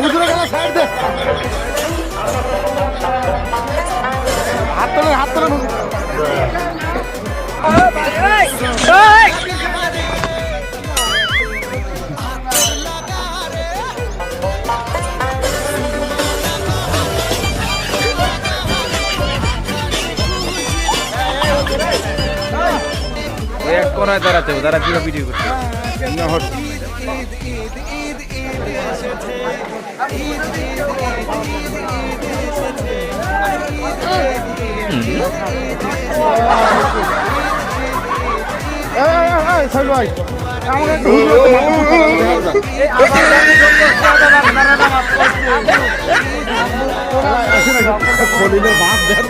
হুজুরের গলা সাইড দে, হাত তোলেন, হাত তোলেন। এক কোনায় দাঁড়াতে হবে, দাঁড়া কিভাবে ভিডিও করতে সাইড ভাই, আমাকে একটু খলিলে বাপ দেন।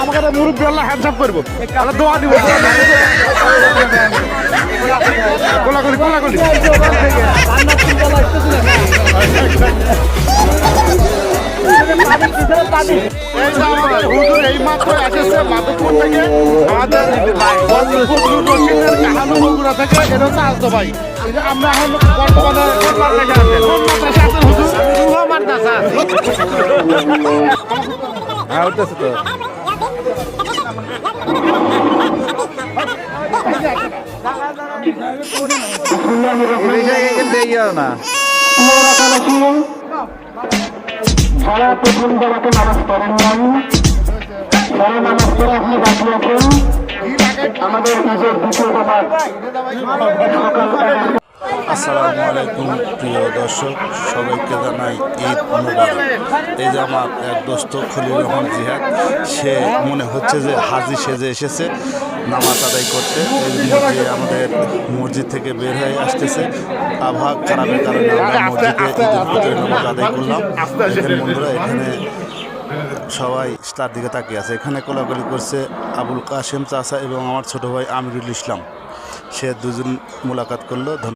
আমাকে মুরব্বী আল্লাহ হ্যান্ডসাপ করবো, দোয়া দিব, কোলাগুলি কোলাগুলি। হুজুর এই মাত্র এসেছে মাধবপুর থেকে, আমাদের বগুড়া থেকে। এটা হচ্ছে আসতো ভাই, আমরা এখন বর্তমানে হ্যাঁ উঠতেছে তো। না যারা প্রথম জায়গাতে নামাজ পড়েন নাই, যারা নামাজ পড়ে আপনি বাকি আছেন, আমাদের নিজের দ্বিতীয় নামাজ সকাল। আসসালামু আলাইকুম প্রিয় দর্শক, সবাইকে জানাই ঈদ মুবারক। এই যে আমার এক দোস্ত খলিল রহমান জিহাদ, সে মনে হচ্ছে যে হাজি সেজে এসেছে নামাজ আদায় করতে। যে আমাদের মসজিদ থেকে বের হয়ে আসতেছে, আবহাওয়া খারাপের কারণে আমরা মসজিদে ঈদের ফিতরের নামাজ আদায় করলাম। বন্ধুরা এখানে সবাই তার দিকে তাকিয়ে আছে। এখানে কোলাকুলি করছে আবুল কাশেম চাচা এবং আমার ছোট ভাই আমিরুল ইসলাম। সে দুজন মোলাকাত করলো।